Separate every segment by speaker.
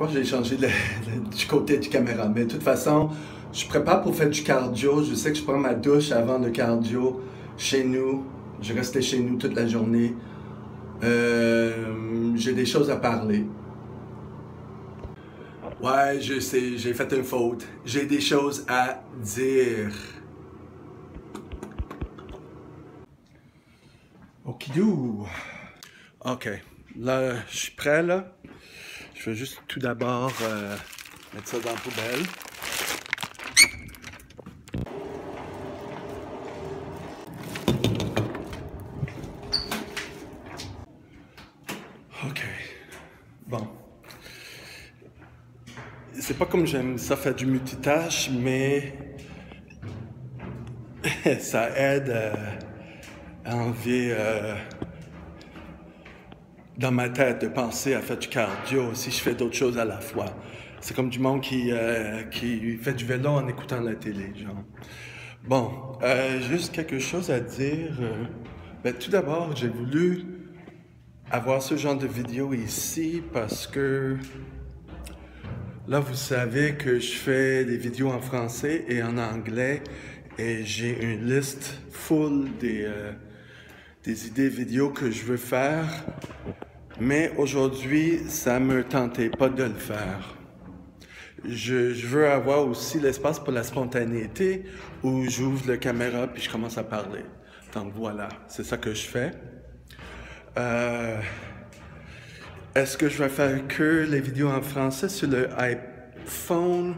Speaker 1: pourquoi j'ai changé du côté du caméra. Mais de toute façon, je prépare pour faire du cardio. Je sais que je prends ma douche avant le cardio chez nous. Je restais chez nous toute la journée. J'ai des choses à parler. Ouais, je sais, j'ai fait une faute. J'ai des choses à dire. Okidou. Ok, là, je suis prêt, là. Je vais juste tout d'abord mettre ça dans la poubelle. Ok, bon. C'est pas comme j'aime ça faire du multitâche, mais ça aide à enlever dans ma tête de penser à faire du cardio si je fais d'autres choses à la fois. C'est comme du monde qui fait du vélo en écoutant la télé, genre. Bon, juste quelque chose à dire. Ben, tout d'abord, j'ai voulu avoir ce genre de vidéo ici parce que là, vous savez que je fais des vidéos en français et en anglais et j'ai une liste full des idées vidéo que je veux faire. Mais aujourd'hui, ça me tentait pas de le faire. Je veux avoir aussi l'espace pour la spontanéité où j'ouvre la caméra puis je commence à parler. Donc voilà, c'est ça que je fais. Est-ce que je vais faire que les vidéos en français sur le iPhone?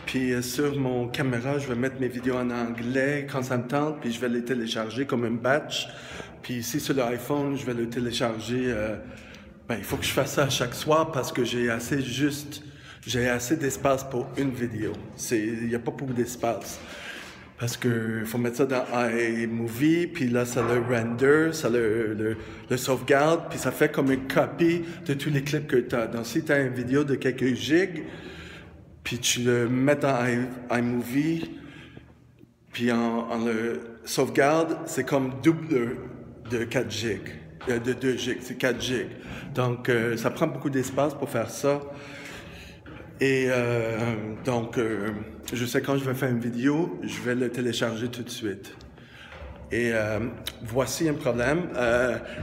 Speaker 1: Puis sur mon caméra, je vais mettre mes vidéos en anglais quand ça me tente, puis je vais les télécharger comme un batch. Puis ici sur l'iPhone, je vais le télécharger. Ben, il faut que je fasse ça chaque soir parce que j'ai assez d'espace pour une vidéo. Il n'y a pas beaucoup d'espace. Parce que faut mettre ça dans iMovie, puis là, ça le render, ça le sauvegarde, puis ça fait comme une copie de tous les clips que tu as. Donc, si tu as une vidéo de quelques gigs, puis tu le mets dans iMovie, puis on le sauvegarde, c'est comme double de 4 gigs, de 2 gigs, c'est 4 gigs. Donc, ça prend beaucoup d'espace pour faire ça. Et donc, je sais quand je vais faire une vidéo, je vais le télécharger tout de suite. Et voici un problème.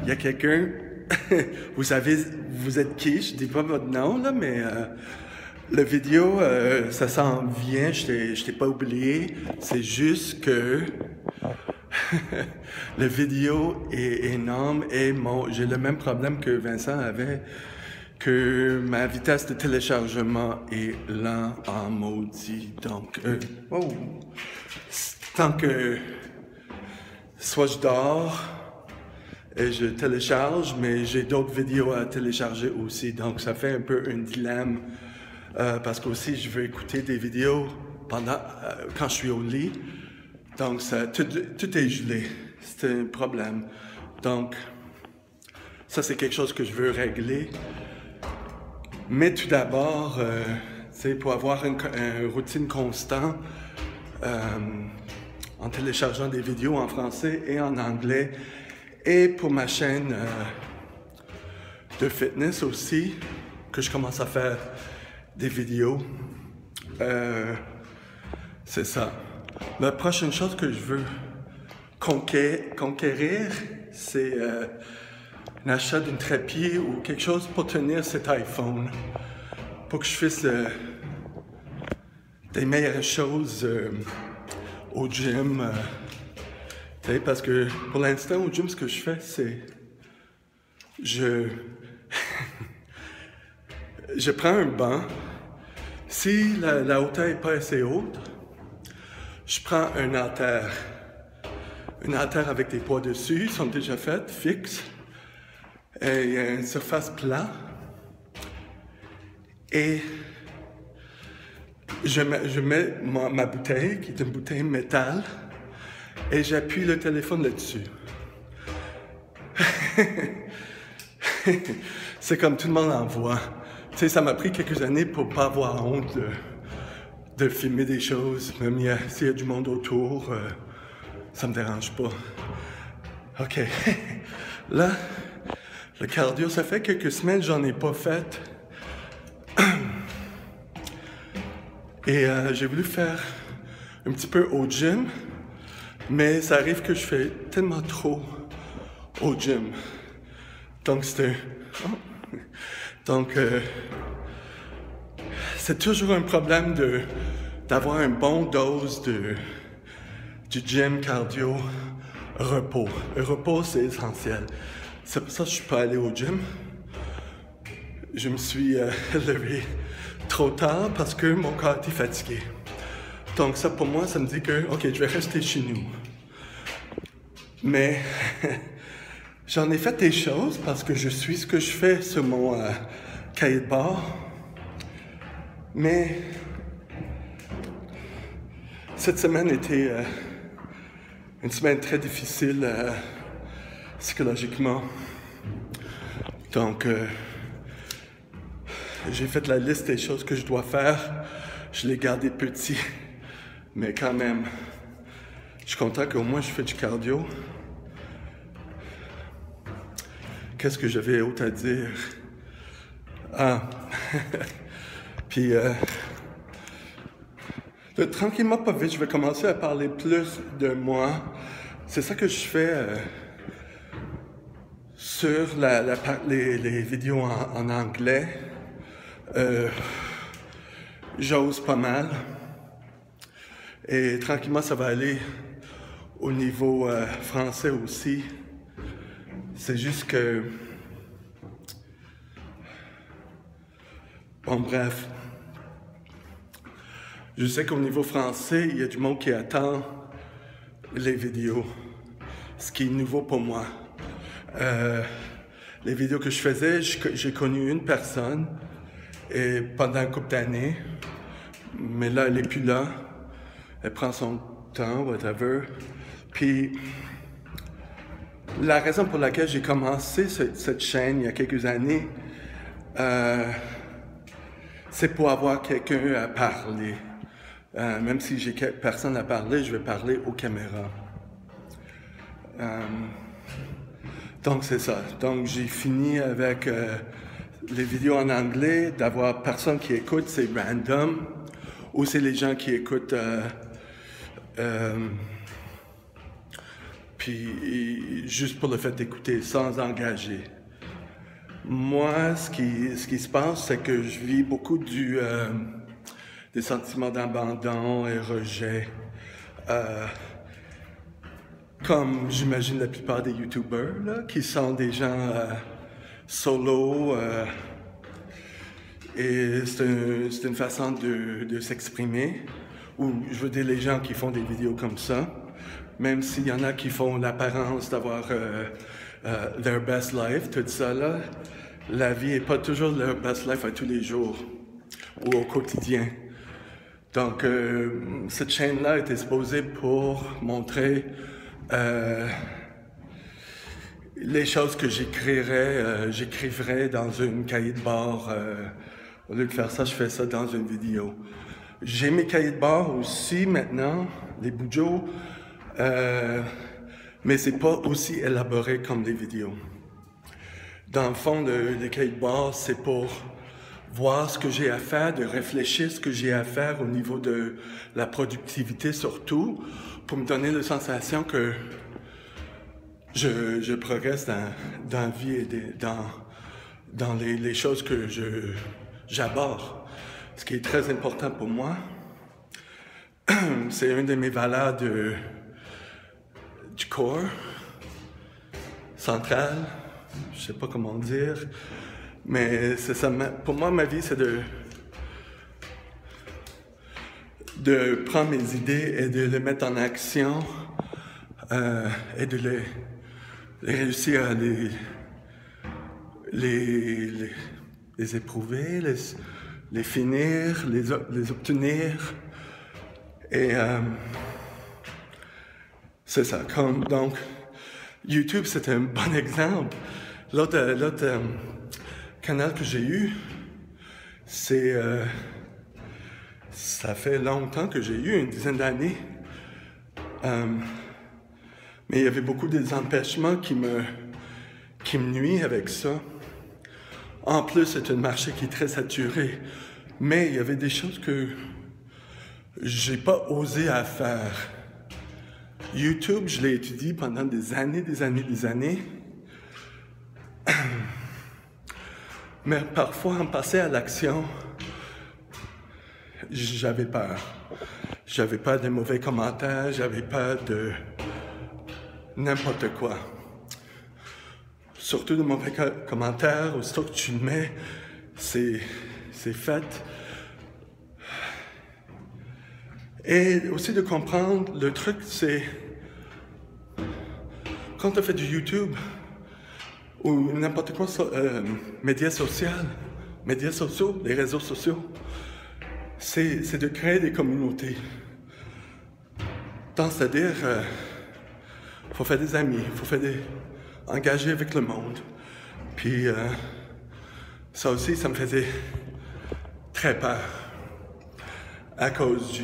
Speaker 1: Il y a quelqu'un, vous savez, vous êtes qui? Je dis pas votre nom, là, mais la vidéo, ça s'en vient, je t'ai pas oublié. C'est juste que la vidéo est énorme et j'ai le même problème que Vincent avait, que ma vitesse de téléchargement est lente en maudit. Donc, tant que soit je dors et je télécharge, mais j'ai d'autres vidéos à télécharger aussi. Donc, ça fait un peu un dilemme parce qu'aussi, je veux écouter des vidéos quand je suis au lit. Donc, tout est gelé. C'est un problème. Donc, ça, c'est quelque chose que je veux régler. Mais tout d'abord, pour avoir une routine constante, en téléchargeant des vidéos en français et en anglais, et pour ma chaîne de fitness aussi, que je commence à faire des vidéos, c'est ça. La prochaine chose que je veux conquérir, c'est l'achat d'un trépied ou quelque chose pour tenir cet iPhone, pour que je fasse des meilleures choses au gym. Parce que pour l'instant, au gym, ce que je fais, c'est je prends un banc. Si la hauteur n'est pas assez haute, je prends un haltère. Un haltère avec des poids dessus, ils sont déjà faits, fixes. Et il y a une surface plate. Et je mets ma bouteille, qui est une bouteille métal, et j'appuie le téléphone là-dessus. C'est comme tout le monde en voit. Tu sais, ça m'a pris quelques années pour ne pas avoir honte de filmer des choses, même s'il y a du monde autour, ça me dérange pas. OK. Là, le cardio, ça fait quelques semaines que j'en ai pas fait. Et j'ai voulu faire un petit peu au gym, mais ça arrive que je fais tellement trop au gym. Donc c'est toujours un problème d'avoir une bonne dose du gym, cardio, repos. Le repos, c'est essentiel. C'est pour ça que je ne suis pas allé au gym. Je me suis levé trop tard parce que mon corps était fatigué. Donc ça, pour moi, ça me dit que, OK, je vais rester chez nous. Mais j'en ai fait des choses parce que je suis ce que je fais sur mon cahier de bord. Mais cette semaine était une semaine très difficile psychologiquement. Donc, j'ai fait la liste des choses que je dois faire. Je l'ai gardé petit. Mais quand même, je suis content qu'au moins je fais du cardio. Qu'est-ce que j'avais autre à dire? Ah! Puis, tranquillement, pas vite, je vais commencer à parler plus de moi. C'est ça que je fais sur les vidéos en anglais. J'ose pas mal. Et tranquillement, ça va aller au niveau français aussi. C'est juste que... Bon, bref. Je sais qu'au niveau français, il y a du monde qui attend les vidéos. Ce qui est nouveau pour moi. Les vidéos que je faisais, j'ai connu une personne et pendant un couple d'années. Mais là, elle n'est plus là. Elle prend son temps, whatever. Puis, la raison pour laquelle j'ai commencé cette chaîne il y a quelques années, c'est pour avoir quelqu'un à parler. Même si j'ai personne à parler, je vais parler aux caméras. Donc, c'est ça. Donc, j'ai fini avec les vidéos en anglais, d'avoir personne qui écoute, c'est random. Ou c'est les gens qui écoutent... puis juste pour le fait d'écouter, sans engager. Moi, ce qui se passe, c'est que je vis beaucoup des sentiments d'abandon et rejet. Comme j'imagine la plupart des YouTubers, là, qui sont des gens solo. Et c'est une façon de s'exprimer. Ou je veux dire les gens qui font des vidéos comme ça. Même s'il y en a qui font l'apparence d'avoir their best life, tout ça là, la vie n'est pas toujours leur best life à tous les jours ou au quotidien. Donc, cette chaîne-là était supposée pour montrer les choses que j'écrivrais dans une cahier de bord. Au lieu de faire ça, je fais ça dans une vidéo. J'ai mes cahiers de bord aussi maintenant, les Bujo. Mais c'est pas aussi élaboré comme les vidéos. Dans le fond, les cahiers de bord, c'est pour voir ce que j'ai à faire, de réfléchir ce que j'ai à faire au niveau de la productivité surtout, pour me donner la sensation que je progresse dans la vie et dans les choses que j'aborde. Ce qui est très important pour moi, c'est une de mes valeurs du corps central, je sais pas comment dire, mais c'est ça. Pour moi, ma vie, c'est de prendre mes idées et de les mettre en action et de les réussir à les éprouver, les finir, les obtenir. Et c'est ça. Donc, YouTube, c'est un bon exemple. L'autre canal que j'ai eu, c'est... ça fait longtemps que j'ai eu, une dizaine d'années. Mais il y avait beaucoup des empêchements qui me nuisent avec ça. En plus, c'est un marché qui est très saturé. Mais il y avait des choses que j'ai pas osé à faire. YouTube, je l'ai étudié pendant des années. Mais parfois, en passant à l'action, j'avais peur. J'avais peur des mauvais commentaires, j'avais peur de n'importe quoi. Surtout de mauvais commentaires, aussitôt que tu le mets, c'est fait. Et aussi de comprendre, le truc, c'est quand tu fais du YouTube ou n'importe quoi, médias sociaux, les réseaux sociaux, c'est de créer des communautés. C'est-à-dire, faut faire des amis, faut engager avec le monde. Puis ça aussi, ça me faisait très peur à cause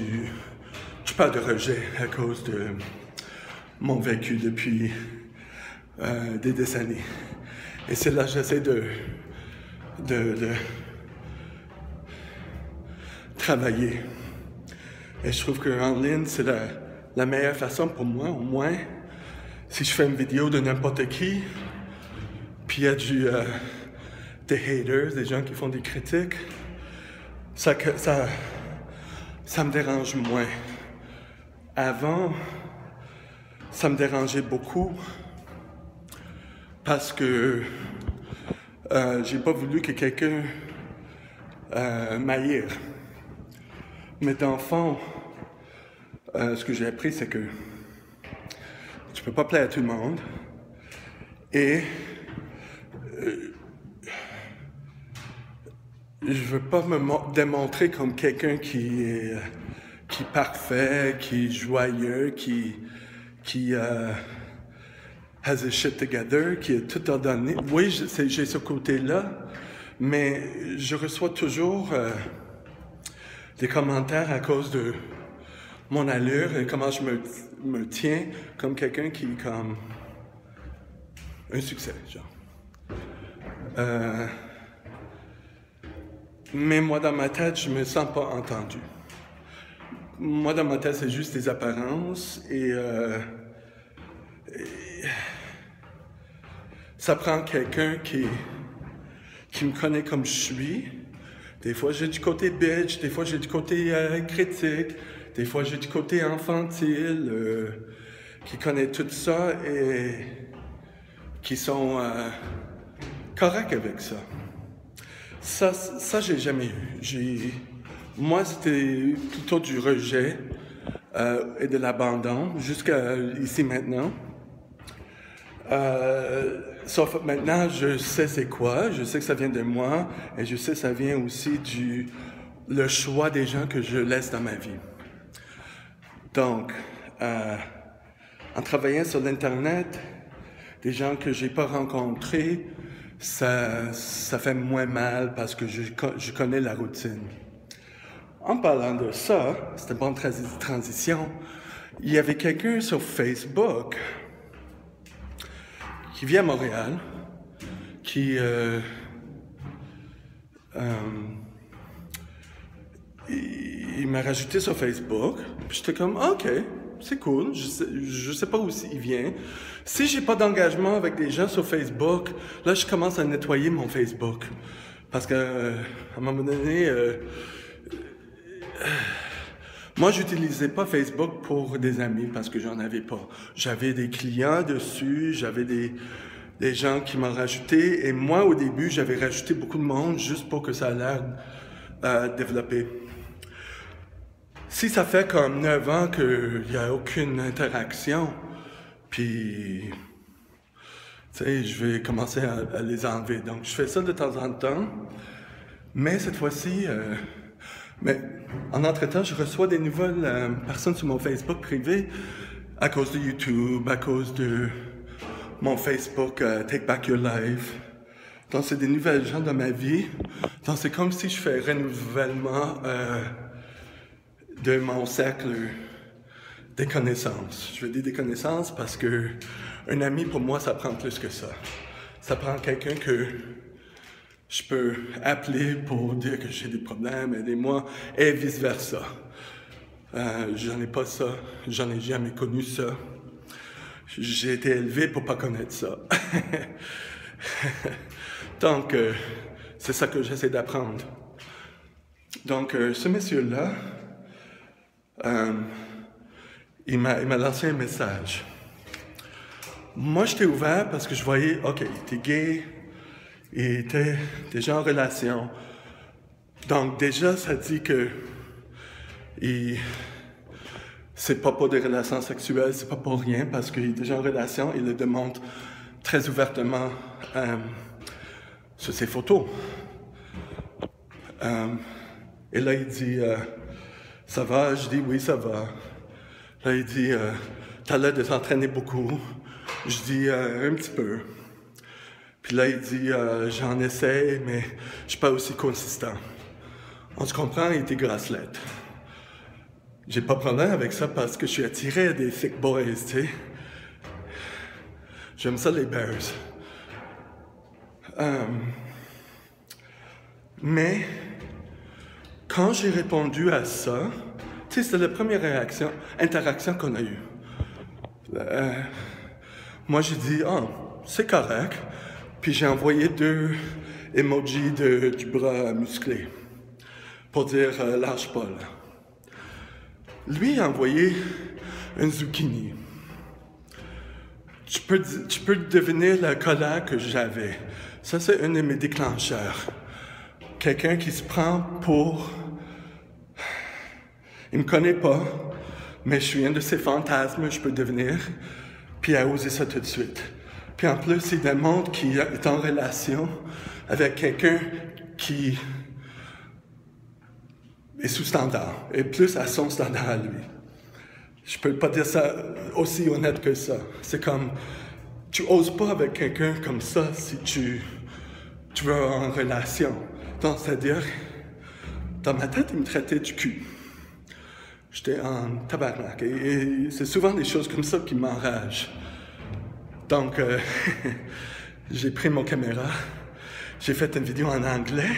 Speaker 1: je parle de rejet, à cause de mon vécu depuis des décennies. Et c'est là que j'essaie de travailler. Et je trouve qu'en ligne, c'est la meilleure façon pour moi, au moins, si je fais une vidéo de n'importe qui, puis il y a des haters, des gens qui font des critiques, ça me dérange moins. Avant, ça me dérangeait beaucoup parce que j'ai pas voulu que quelqu'un m'haïsse. Mais d'enfant, ce que j'ai appris, c'est que tu peux pas plaire à tout le monde. Et je veux pas me démontrer comme quelqu'un qui est parfait, qui est joyeux, qui has his shit together, qui est tout ordonné. Oui, j'ai ce côté-là, mais je reçois toujours des commentaires à cause de mon allure et comment je me tiens comme quelqu'un qui est comme un succès, genre. Mais moi, dans ma tête, je me sens pas entendu. Moi, dans ma tête, c'est juste des apparences et ça prend quelqu'un qui me connaît comme je suis. Des fois, j'ai du côté bitch, des fois, j'ai du côté critique, des fois, j'ai du côté infantile, qui connaît tout ça et qui sont corrects avec ça. Ça, j'ai jamais eu. Moi, c'était plutôt du rejet et de l'abandon jusqu'à ici maintenant. Sauf maintenant, je sais c'est quoi, je sais que ça vient de moi et je sais que ça vient aussi le choix des gens que je laisse dans ma vie. Donc, en travaillant sur l'Internet, des gens que j'ai pas rencontrés, ça fait moins mal parce que je connais la routine. En parlant de ça, c'était une bonne transition, il y avait quelqu'un sur Facebook qui vit à Montréal, qui il m'a rajouté sur Facebook, puis j'étais comme OK, c'est cool, je sais pas où il vient. Si j'ai pas d'engagement avec des gens sur Facebook, là je commence à nettoyer mon Facebook parce que à un moment donné moi, j'utilisais pas Facebook pour des amis parce que j'en avais pas. J'avais des clients dessus, j'avais des gens qui m'ont rajouté. Et moi, au début, j'avais rajouté beaucoup de monde juste pour que ça a l'air développé. Si ça fait comme 9 ans qu'il n'y a aucune interaction, puis, tu sais, je vais commencer à les enlever. Donc, je fais ça de temps en temps. Mais cette fois-ci... Mais en entre-temps, je reçois des nouvelles personnes sur mon Facebook privé à cause de YouTube, à cause de mon Facebook Take Back Your Life. Donc, c'est des nouvelles gens dans ma vie. Donc, c'est comme si je fais un renouvellement de mon cercle des connaissances. Je veux dire des connaissances parce que un ami, pour moi, ça prend plus que ça. Ça prend quelqu'un que je peux appeler pour dire que j'ai des problèmes, aidez-moi, et vice-versa. J'en ai pas ça. J'en ai jamais connu ça. J'ai été élevé pour pas connaître ça. Donc, c'est ça que j'essaie d'apprendre. Donc, ce monsieur-là, il m'a lancé un message. Moi, j'étais ouvert parce que je voyais, OK, il était gay, il était déjà en relation. Donc, déjà, ça dit que c'est pas pour des relations sexuelles, c'est pas pour rien, parce qu'il est déjà en relation, il le démontre très ouvertement sur ses photos. Et là, il dit, ça va? Je dis, oui, ça va. Là, il dit, t'as l'air de t'entraîner beaucoup. Je dis, un petit peu. Puis là, il dit, j'en essaie, mais je suis pas aussi consistant. On se comprend, il était grasselette. J'ai pas de problème avec ça parce que je suis attiré des thick boys, tu sais. J'aime ça, les bears. Mais, quand j'ai répondu à ça, tu sais, c'était la première interaction qu'on a eue. Moi, j'ai dit, c'est correct. Puis j'ai envoyé 2 emojis du bras musclé pour dire lâche pas là. Lui a envoyé un zucchini. Tu peux deviner la colère que j'avais. Ça, c'est un de mes déclencheurs. Quelqu'un qui se prend pour... Il me connaît pas, mais je suis un de ses fantasmes, je peux devenir. Puis il a osé ça tout de suite. Puis en plus, il démontre qu'il est en relation avec quelqu'un qui est sous standard, et plus à son standard à lui. Je peux pas dire ça aussi honnête que ça. C'est comme, tu oses pas avec quelqu'un comme ça si tu veux en relation. Donc, c'est-à-dire, dans ma tête, il me traitait du cul. J'étais en tabarnak. Et c'est souvent des choses comme ça qui m'enragent. Donc, j'ai pris mon caméra, j'ai fait une vidéo en anglais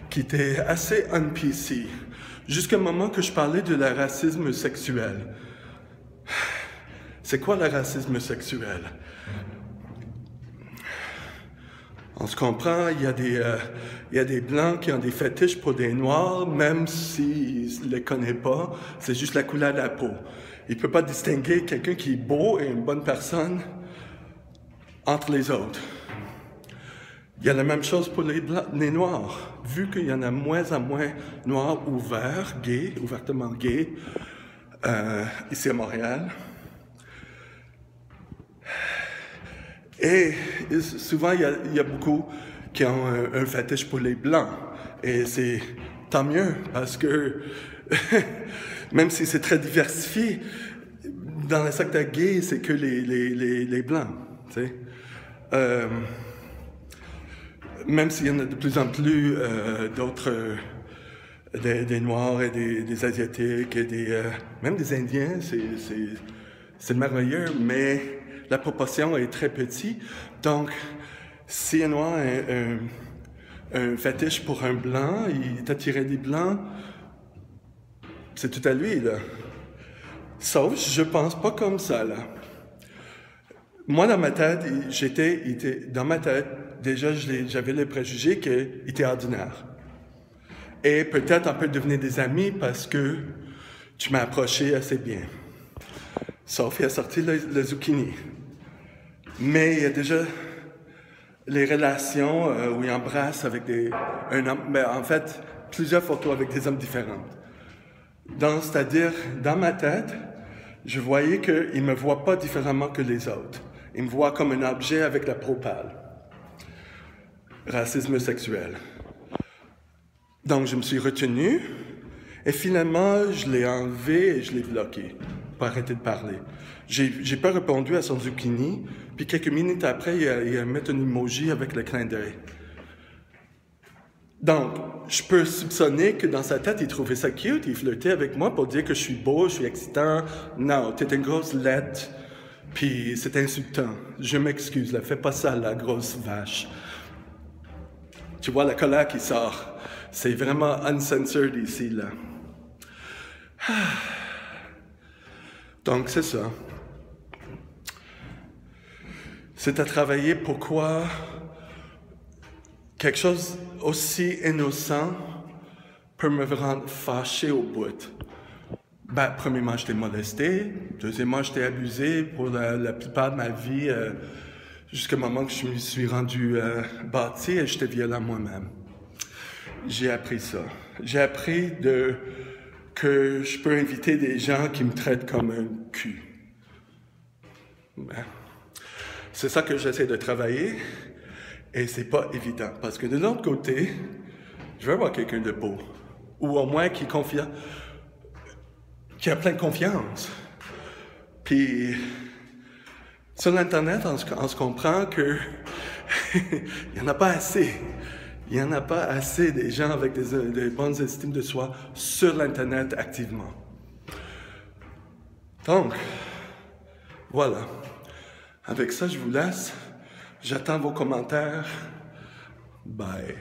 Speaker 1: qui était assez un-PC, jusqu'au moment que je parlais de le racisme sexuel. C'est quoi le racisme sexuel? On se comprend, il y a des Blancs qui ont des fétiches pour des Noirs, même s'ils ne les connaissent pas, c'est juste la couleur de la peau. Il ne peut pas distinguer quelqu'un qui est beau et une bonne personne entre les autres. Il y a la même chose pour les Noirs. Vu qu'il y en a moins en moins Noirs ouverts, gays, ouvertement gays, ici à Montréal. Et souvent, il y a beaucoup qui ont un fétiche pour les Blancs. Et c'est tant mieux, parce que même si c'est très diversifié, dans le secteur gay, c'est que les Blancs, tu sais. Même s'il y en a de plus en plus d'autres, des Noirs et des Asiatiques, et même des Indiens, c'est merveilleux, mais la proportion est très petite. Donc, si un Noir a un fétiche pour un Blanc, il est attiré des Blancs, c'est tout à lui, là. Sauf, je pense pas comme ça, là. Moi, dans ma tête, dans ma tête, déjà, j'avais le préjugé qu'il était ordinaire. Et peut-être on peut devenir des amis parce que tu m'as approché assez bien. Sauf qu'il a sorti le zucchini. Mais il y a déjà les relations où il embrasse avec un homme, mais en fait, plusieurs photos avec des hommes différents. Donc, c'est-à-dire, dans ma tête, je voyais qu'il ne me voit pas différemment que les autres. Il me voit comme un objet avec la peau pâle. Racisme sexuel. Donc, je me suis retenu et finalement, je l'ai enlevé et je l'ai bloqué pour arrêter de parler. J'ai pas répondu à son zucchini, puis quelques minutes après, il a mis un emoji avec le clin d'œil. Donc, je peux soupçonner que dans sa tête, il trouvait ça cute, il flirtait avec moi pour dire que je suis beau, je suis excitant. Non, t'es une grosse laide, puis c'est insultant. Je m'excuse, là, fais pas ça, la grosse vache. Tu vois la colère qui sort. C'est vraiment uncensored ici, là. Donc, c'est ça. C'est à travailler pourquoi quelque chose aussi innocent peut me rendre fâché au bout. Ben, premièrement, j'étais molesté. Deuxièmement, j'étais abusé pour la plupart de ma vie, jusqu'au moment que je me suis rendu bâti et j'étais violent moi-même. J'ai appris ça. J'ai appris que je peux inviter des gens qui me traitent comme un cul. Ben, c'est ça que j'essaie de travailler et c'est pas évident parce que de l'autre côté, je veux avoir quelqu'un de beau ou au moins qui est confiant, qui a plein de confiance. Puis sur l'Internet, on se comprend que il n'y en a pas assez. Il n'y en a pas assez des gens avec des bonnes estimes de soi sur l'Internet activement. Donc, voilà. Avec ça, je vous laisse. J'attends vos commentaires. Bye.